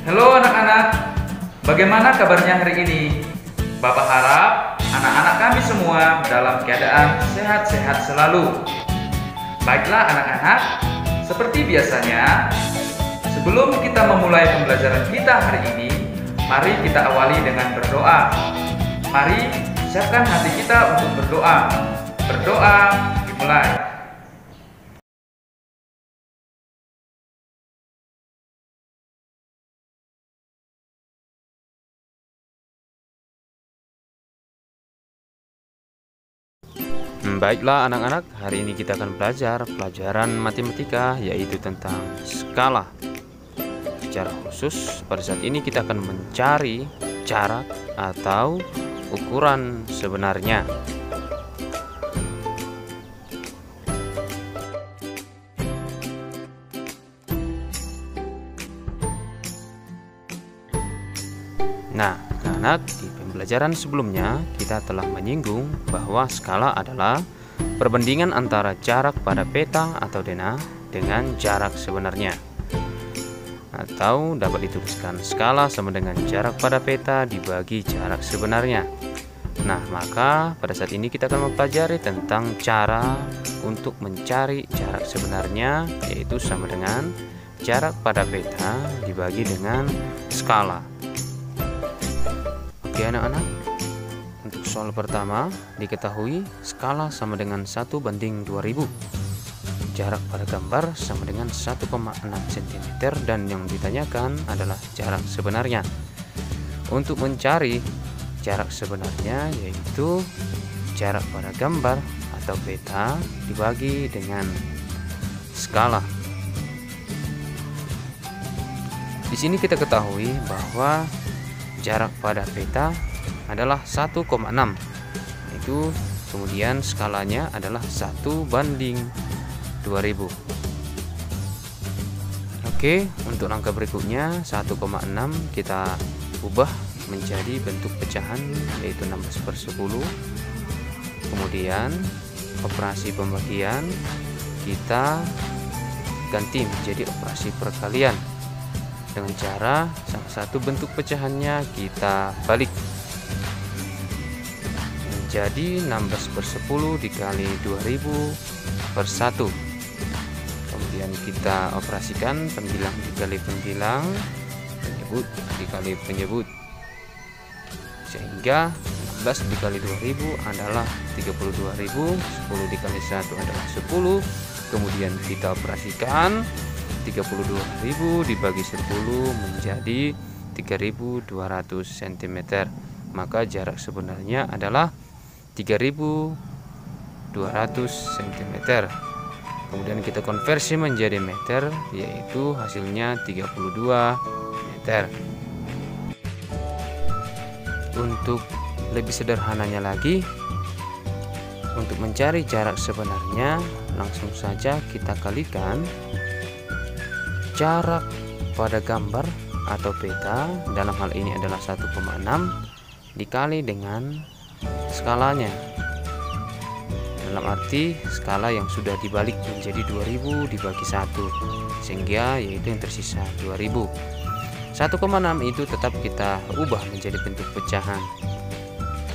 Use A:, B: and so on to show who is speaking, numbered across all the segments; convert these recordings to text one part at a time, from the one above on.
A: Halo anak-anak, bagaimana kabarnya hari ini? Bapak harap anak-anak kami semua dalam keadaan sehat-sehat selalu. Baiklah anak-anak, seperti biasanya, sebelum kita memulai pembelajaran kita hari ini, mari kita awali dengan berdoa. Mari siapkan hati kita untuk berdoa. Berdoa dimulai.
B: Baiklah anak-anak, hari ini kita akan belajar pelajaran matematika, yaitu tentang skala. Secara khusus, pada saat ini kita akan mencari jarak atau ukuran sebenarnya. Nah, anak-anak, di pembelajaran sebelumnya kita telah menyinggung bahwa skala adalah perbandingan antara jarak pada peta atau denah dengan jarak sebenarnya. Atau dapat dituliskan skala sama dengan jarak pada peta dibagi jarak sebenarnya. Nah, maka pada saat ini kita akan mempelajari tentang cara untuk mencari jarak sebenarnya, yaitu sama dengan jarak pada peta dibagi dengan skala. Oke anak-anak, untuk soal pertama diketahui skala sama dengan 1:2000. Jarak pada gambar sama dengan 1,6 cm dan yang ditanyakan adalah jarak sebenarnya. Untuk mencari jarak sebenarnya, yaitu jarak pada gambar atau peta dibagi dengan skala. Di sini kita ketahui bahwa jarak pada peta adalah 1,6, itu kemudian skalanya adalah 1:2000. Oke, untuk angka berikutnya 1,6 kita ubah menjadi bentuk pecahan, yaitu 16/10. Kemudian operasi pembagian kita ganti menjadi operasi perkalian dengan cara salah satu bentuk pecahannya kita balik menjadi 16/10 dikali 2000/1. Kemudian kita operasikan penbilang dikali penbilang, penyebut dikali penyebut, sehingga 16 dikali 2000 adalah 32.000, 10 dikali 1 adalah 10. Kemudian kita operasikan 32.000 dibagi 10 menjadi 3.200 cm. Maka jarak sebenarnya adalah 3.200 cm. Kemudian kita konversi menjadi meter, yaitu hasilnya 32 meter. Untuk lebih sederhananya lagi, untuk mencari jarak sebenarnya, langsung saja kita kalikan jarak pada gambar atau peta, dalam hal ini adalah 1,6, dikali dengan skalanya, dalam arti skala yang sudah dibalik menjadi 2000 dibagi 1, sehingga yaitu yang tersisa 2000. 1,6 itu tetap kita ubah menjadi bentuk pecahan,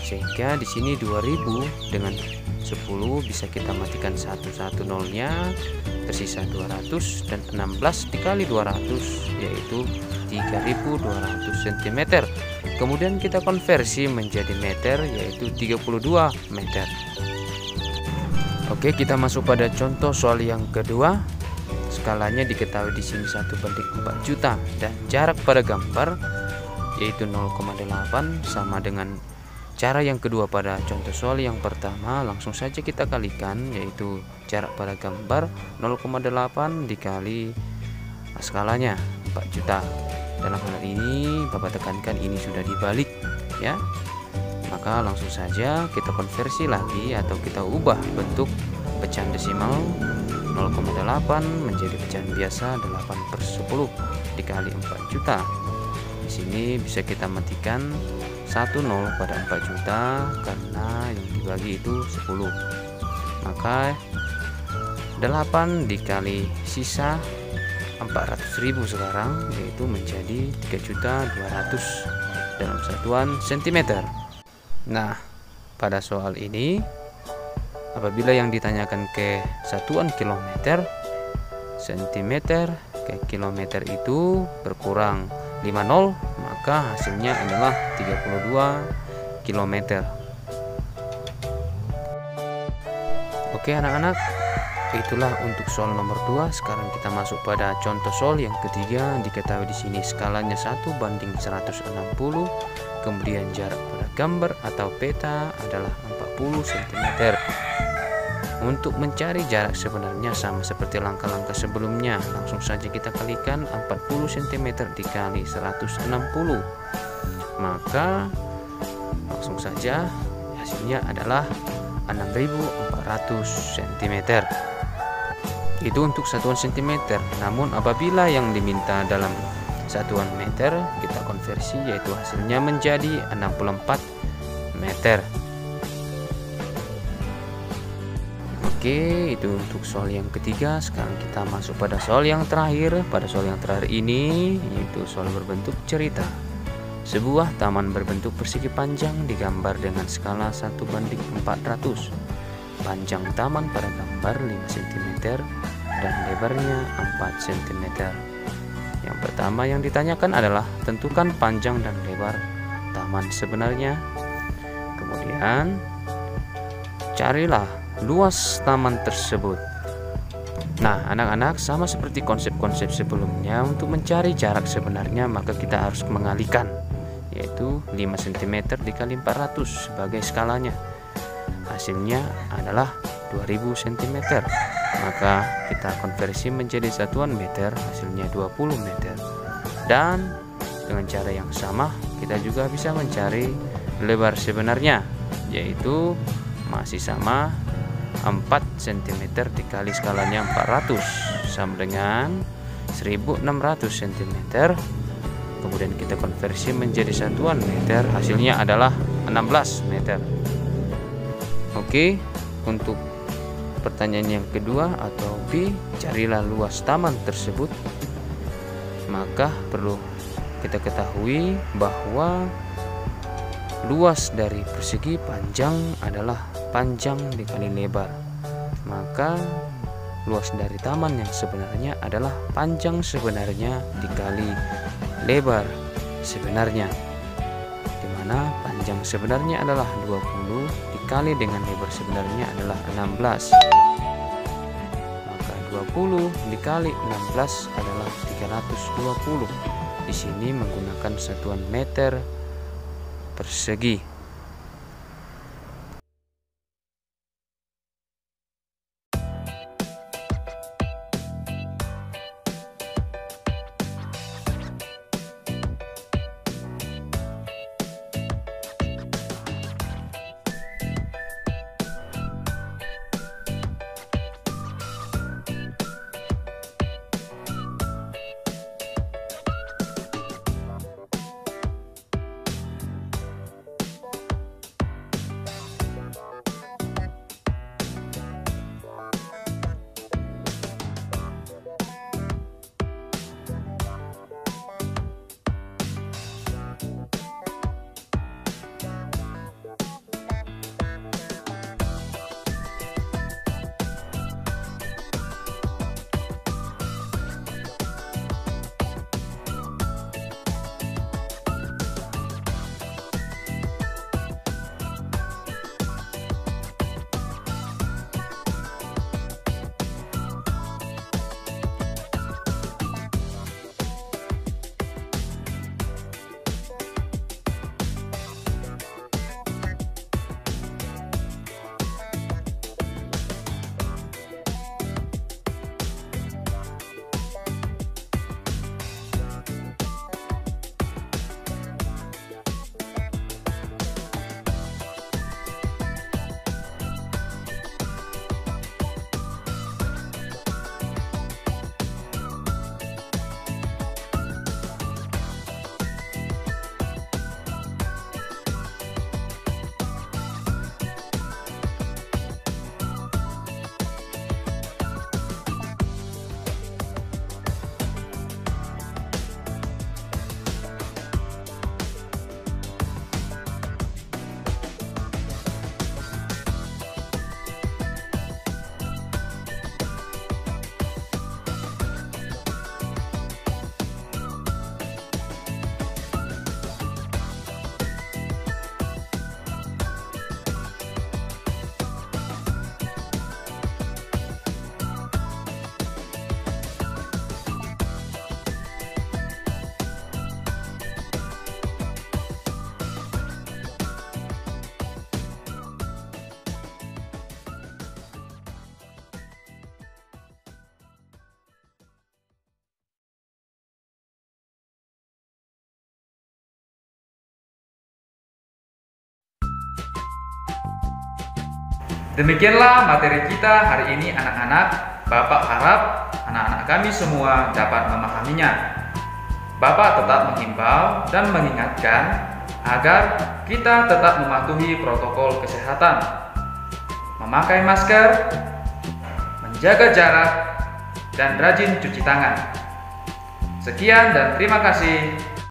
B: sehingga di sini 2000 dengan 10 bisa kita matikan satu nolnya, tersisa 200, dan 16 dikali 200 yaitu 3.200 cm. Kemudian kita konversi menjadi meter, yaitu 32 meter. Oke, kita masuk pada contoh soal yang kedua. Skalanya diketahui di sini 1/4 juta dan jarak pada gambar yaitu 0,8 sama dengan cara yang kedua pada contoh soal yang pertama. Langsung saja kita kalikan, yaitu jarak pada gambar 0,8 dikali skalanya 4 juta. Dalam hal ini Bapak tekankan ini sudah dibalik ya. Maka langsung saja kita konversi lagi atau kita ubah bentuk pecahan desimal 0,8 menjadi pecahan biasa 8/10 dikali 4 juta. Di sini bisa kita matikan 1 nol pada 4 juta karena yang dibagi itu 10. Maka 8 dikali sisa 4 400.000 sekarang, yaitu menjadi 3.200.000 dalam satuan cm. Nah, pada soal ini apabila yang ditanyakan ke satuan kilometer, sentimeter ke kilometer itu berkurang 50, maka hasilnya adalah 32 km. Oke anak-anak, itulah untuk soal nomor 2. Sekarang kita masuk pada contoh soal yang ketiga. Diketahui di sini skalanya 1:160, kemudian jarak pada gambar atau peta adalah 40 cm. Untuk mencari jarak sebenarnya sama seperti langkah-langkah sebelumnya. Langsung saja kita kalikan 40 cm dikali 160. Maka langsung saja hasilnya adalah 6.400 cm. Itu untuk satuan cm. Namun apabila yang diminta dalam satuan meter, kita konversi, yaitu hasilnya menjadi 64 meter. Oke, itu untuk soal yang ketiga. Sekarang kita masuk pada soal yang terakhir. Pada soal yang terakhir ini, yaitu soal berbentuk cerita. Sebuah taman berbentuk persegi panjang digambar dengan skala 1:400. Panjang taman pada gambar 5 cm dan lebarnya 4 cm. Yang pertama yang ditanyakan adalah tentukan panjang dan lebar taman sebenarnya. Kemudian carilah luas taman tersebut. Nah anak-anak, sama seperti konsep-konsep sebelumnya, untuk mencari jarak sebenarnya maka kita harus mengalihkan, yaitu 5 cm dikali 400 sebagai skalanya. Hasilnya adalah 2000 cm. Maka kita konversi menjadi satuan meter, hasilnya 20 meter. Dan dengan cara yang sama kita juga bisa mencari lebar sebenarnya, yaitu masih sama 4 cm dikali skalanya 400 sama dengan 1600 cm. Kemudian kita konversi menjadi satuan meter, hasilnya adalah 16 meter. Oke, untuk pertanyaan yang kedua atau B, carilah luas taman tersebut. Maka perlu kita ketahui bahwa luas dari persegi panjang adalah panjang dikali lebar. Maka luas dari taman yang sebenarnya adalah panjang sebenarnya dikali lebar sebenarnya, dimana panjang sebenarnya adalah 20 dikali dengan lebar sebenarnya adalah 16. Maka 20 dikali 16 adalah 320. Di sini menggunakan satuan meter persegi.
A: Demikianlah materi kita hari ini anak-anak. Bapak harap anak-anak kami semua dapat memahaminya. Bapak tetap menghimbau dan mengingatkan agar kita tetap mematuhi protokol kesehatan, memakai masker, menjaga jarak, dan rajin cuci tangan. Sekian dan terima kasih.